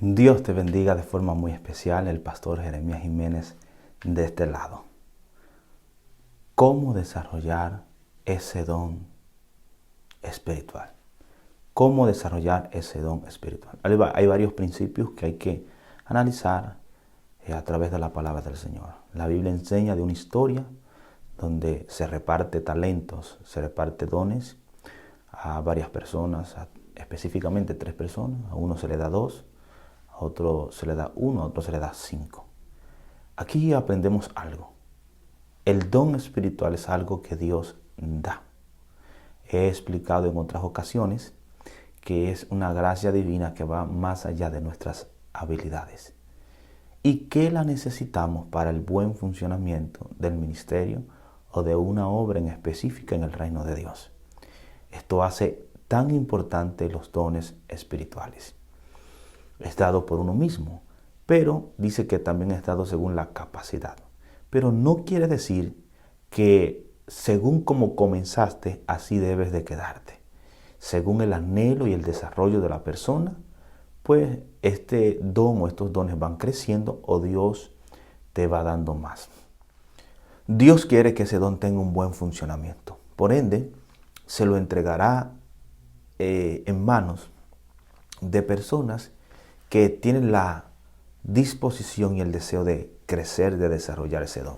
Dios te bendiga de forma muy especial, el pastor Jeremías Jiménez de este lado. ¿Cómo desarrollar ese don espiritual? ¿Cómo desarrollar ese don espiritual? Hay varios principios que hay que analizar a través de la palabra del Señor. La Biblia enseña de una historia donde se reparte talentos, se reparte dones a varias personas, específicamente 3 personas. A uno se le da 2, a otro se le da 1, a otro se le da 5. Aquí aprendemos algo. El don espiritual es algo que Dios da. He explicado en otras ocasiones que es una gracia divina que va más allá de nuestras habilidades y que la necesitamos para el buen funcionamiento del ministerio o de una obra en específica en el reino de Dios. Esto hace tan importante los dones espirituales. Es dado por uno mismo, pero dice que también es dado según la capacidad. Pero no quiere decir que según como comenzaste, así debes de quedarte. Según el anhelo y el desarrollo de la persona, pues este don o estos dones van creciendo o Dios te va dando más. Dios quiere que ese don tenga un buen funcionamiento. Por ende, se lo entregará en manos de personas que tienen la disposición y el deseo de crecer, de desarrollar ese don.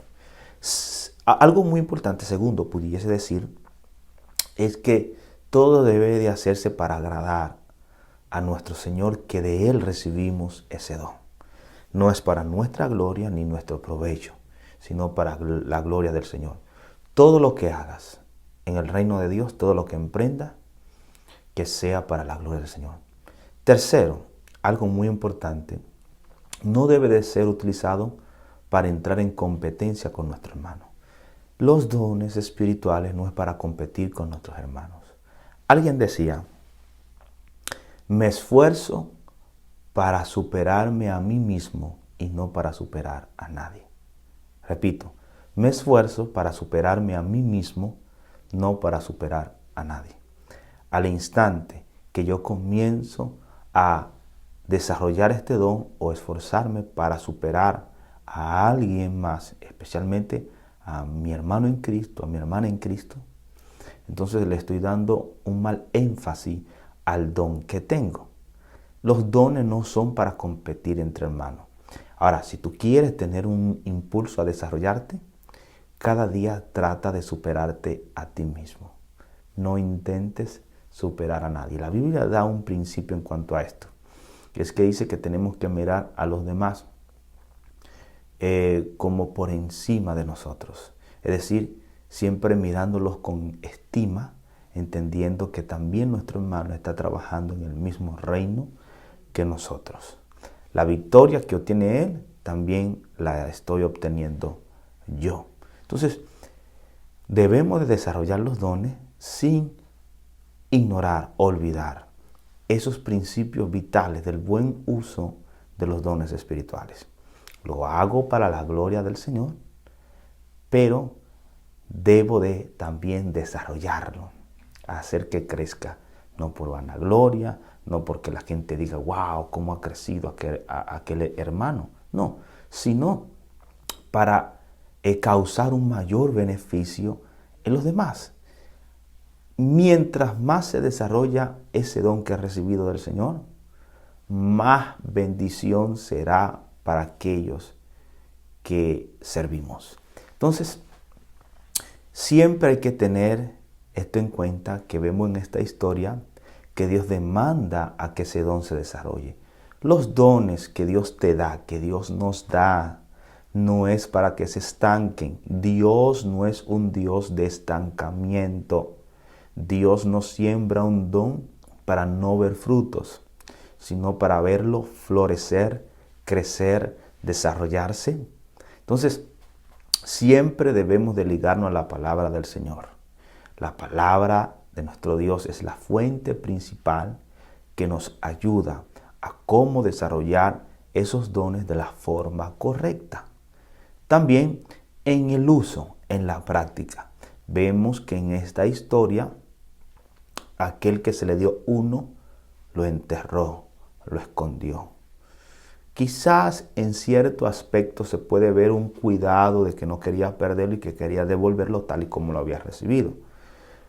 Algo muy importante, segundo, pudiese decir, es que todo debe de hacerse para agradar a nuestro Señor, que de Él recibimos ese don. No es para nuestra gloria ni nuestro provecho, sino para la gloria del Señor. Todo lo que hagas en el reino de Dios, todo lo que emprenda, que sea para la gloria del Señor. Tercero, algo muy importante, no debe de ser utilizado para entrar en competencia con nuestro hermano. Los dones espirituales no es para competir con nuestros hermanos. Alguien decía, me esfuerzo para superarme a mí mismo y no para superar a nadie. Repito, me esfuerzo para superarme a mí mismo, no para superar a nadie. Al instante que yo comienzo a desarrollar este don o esforzarme para superar a alguien más, especialmente a mi hermano en Cristo, a mi hermana en Cristo, entonces le estoy dando un mal énfasis al don que tengo. Los dones no son para competir entre hermanos. Ahora, si tú quieres tener un impulso a desarrollarte, cada día trata de superarte a ti mismo. No intentes superar a nadie. La Biblia da un principio en cuanto a esto, que es que dice que tenemos que mirar a los demás como por encima de nosotros. Es decir, siempre mirándolos con estima, entendiendo que también nuestro hermano está trabajando en el mismo reino que nosotros. La victoria que obtiene él, también la estoy obteniendo yo. Entonces, debemos de desarrollar los dones sin ignorar, olvidar esos principios vitales del buen uso de los dones espirituales. Lo hago para la gloria del Señor, pero debo de también desarrollarlo, hacer que crezca, no por vanagloria, no porque la gente diga, wow, cómo ha crecido aquel hermano, no, sino para causar un mayor beneficio en los demás. Mientras más se desarrolla ese don que ha recibido del Señor, más bendición será para aquellos que servimos. Entonces, siempre hay que tener esto en cuenta, que vemos en esta historia que Dios demanda a que ese don se desarrolle. Los dones que Dios te da, que Dios nos da, no es para que se estanquen. Dios no es un Dios de estancamiento. Dios no siembra un don para no ver frutos, sino para verlo florecer, crecer, desarrollarse. Entonces, siempre debemos de ligarnos a la palabra del Señor. La palabra de nuestro Dios es la fuente principal que nos ayuda a cómo desarrollar esos dones de la forma correcta. También en el uso, en la práctica. Vemos que en esta historia, aquel que se le dio uno, lo enterró, lo escondió. Quizás en cierto aspecto se puede ver un cuidado de que no quería perderlo y que quería devolverlo tal y como lo había recibido.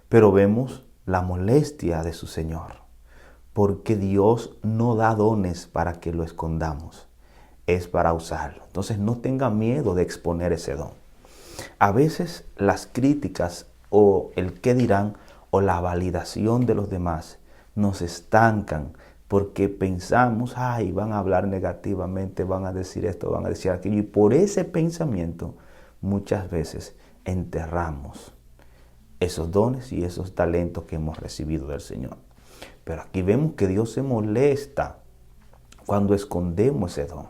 Pero vemos la molestia de su Señor, porque Dios no da dones para que lo escondamos, es para usarlo. Entonces no tenga miedo de exponer ese don. A veces las críticas o el qué dirán o la validación de los demás nos estancan porque pensamos, ay, van a hablar negativamente, van a decir esto, van a decir aquello. Y por ese pensamiento muchas veces enterramos esos dones y esos talentos que hemos recibido del Señor. Pero aquí vemos que Dios se molesta cuando escondemos ese don,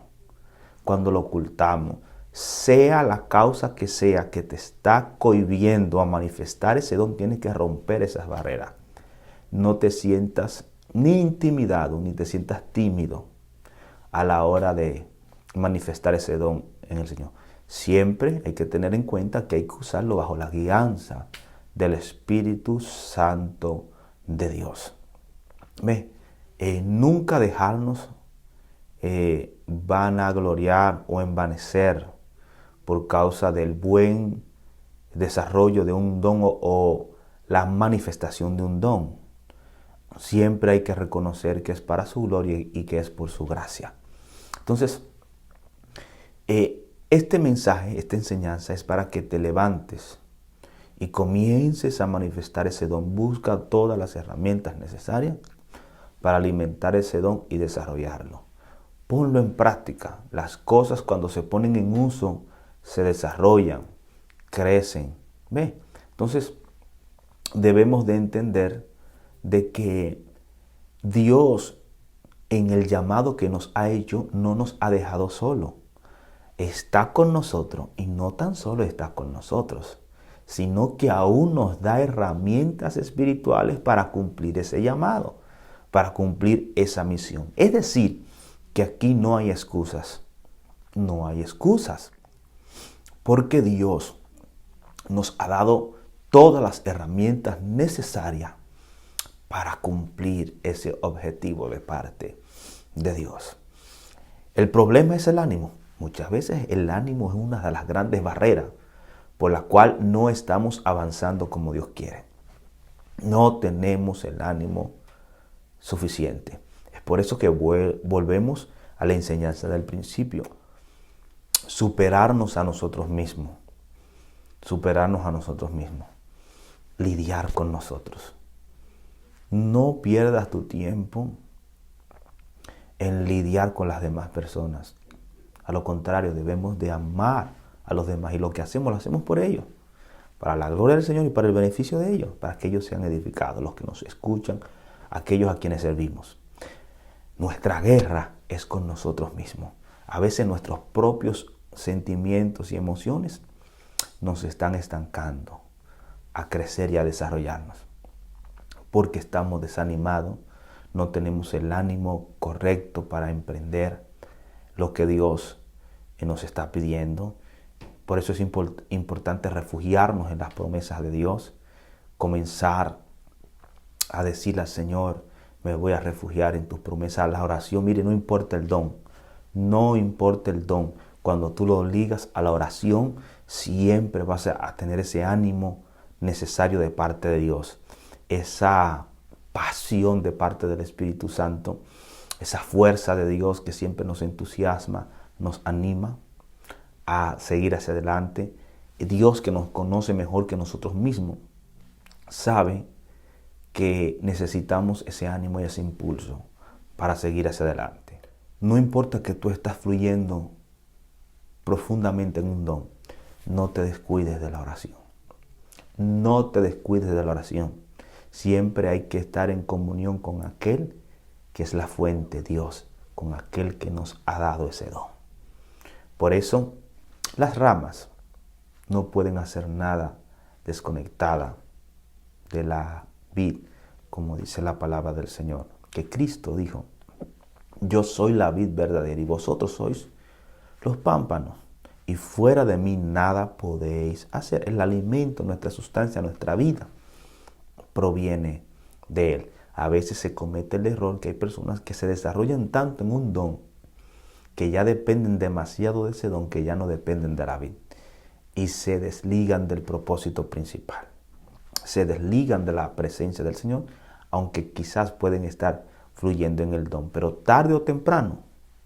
cuando lo ocultamos, sea la causa que sea que te está cohibiendo a manifestar ese don, tienes que romper esas barreras. No te sientas ni intimidado, ni te sientas tímido a la hora de manifestar ese don en el Señor. Siempre hay que tener en cuenta que hay que usarlo bajo la guianza del Espíritu Santo de Dios. ¿Ve? Nunca dejarnos vanagloriar o envanecer por causa del buen desarrollo de un don o la manifestación de un don. Siempre hay que reconocer que es para su gloria y que es por su gracia. Entonces, este mensaje, esta enseñanza es para que te levantes y comiences a manifestar ese don. Busca todas las herramientas necesarias para alimentar ese don y desarrollarlo. Ponlo en práctica. Las cosas cuando se ponen en uso se desarrollan, crecen. ¿Ve? Entonces debemos de entender de que Dios en el llamado que nos ha hecho no nos ha dejado solo. Está con nosotros y no tan solo está con nosotros, sino que aún nos da herramientas espirituales para cumplir ese llamado, para cumplir esa misión. Es decir, que aquí no hay excusas. No hay excusas. Porque Dios nos ha dado todas las herramientas necesarias para cumplir ese objetivo de parte de Dios. El problema es el ánimo. Muchas veces el ánimo es una de las grandes barreras por la cual no estamos avanzando como Dios quiere. No tenemos el ánimo suficiente. Es por eso que volvemos a la enseñanza del principio. Superarnos a nosotros mismos. Superarnos a nosotros mismos. Lidiar con nosotros. No pierdas tu tiempo en lidiar con las demás personas. A lo contrario, debemos de amar a los demás y lo que hacemos, lo hacemos por ellos, para la gloria del Señor y para el beneficio de ellos, para que ellos sean edificados, los que nos escuchan, aquellos a quienes servimos. Nuestra guerra es con nosotros mismos. A veces nuestros propios sentimientos y emociones nos están estancando a crecer y a desarrollarnos, porque estamos desanimados, no tenemos el ánimo correcto para emprender lo que Dios nos está pidiendo. Por eso es importante refugiarnos en las promesas de Dios, comenzar a decirle al Señor, me voy a refugiar en tus promesas. La oración, mire, no importa el don, no importa el don. Cuando tú lo ligas a la oración, siempre vas a tener ese ánimo necesario de parte de Dios, esa pasión de parte del Espíritu Santo, esa fuerza de Dios que siempre nos entusiasma, nos anima a seguir hacia adelante. Dios, que nos conoce mejor que nosotros mismos, sabe que necesitamos ese ánimo y ese impulso para seguir hacia adelante. No importa que tú estás fluyendo profundamente en un don, no te descuides de la oración. No te descuides de la oración. Siempre hay que estar en comunión con aquel que es la fuente, Dios, con aquel que nos ha dado ese don. Por eso, las ramas no pueden hacer nada desconectada de la vid, como dice la palabra del Señor, que Cristo dijo, yo soy la vid verdadera y vosotros sois los pámpanos, y fuera de mí nada podéis hacer. El alimento, nuestra sustancia, nuestra vida, proviene de Él. A veces se comete el error que hay personas que se desarrollan tanto en un don que ya dependen demasiado de ese don, que ya no dependen de la vid y se desligan del propósito principal. Se desligan de la presencia del Señor, aunque quizás pueden estar fluyendo en el don, pero tarde o temprano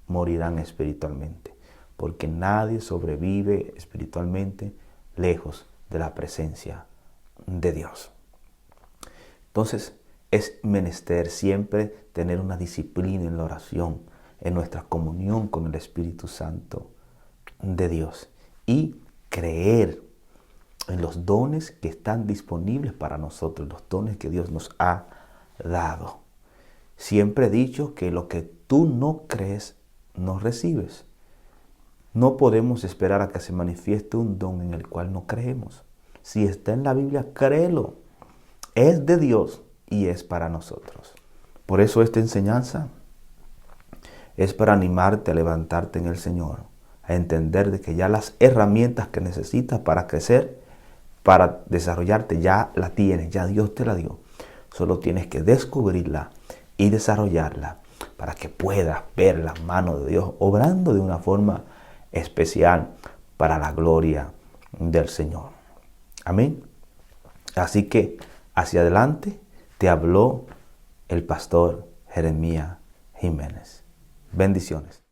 morirán espiritualmente, porque nadie sobrevive espiritualmente lejos de la presencia de Dios. Entonces, es menester siempre tener una disciplina en la oración, en nuestra comunión con el Espíritu Santo de Dios y creer en los dones que están disponibles para nosotros, los dones que Dios nos ha dado. Siempre he dicho que lo que tú no crees, no recibes. No podemos esperar a que se manifieste un don en el cual no creemos. Si está en la Biblia, créelo. Es de Dios y es para nosotros. Por eso esta enseñanza es para animarte a levantarte en el Señor, a entender de que ya las herramientas que necesitas para crecer, para desarrollarte, ya la tienes, ya Dios te la dio. Solo tienes que descubrirla y desarrollarla para que puedas ver la mano de Dios obrando de una forma especial para la gloria del Señor. Amén. Así que hacia adelante te habló el pastor Jeremías Jiménez. Bendiciones.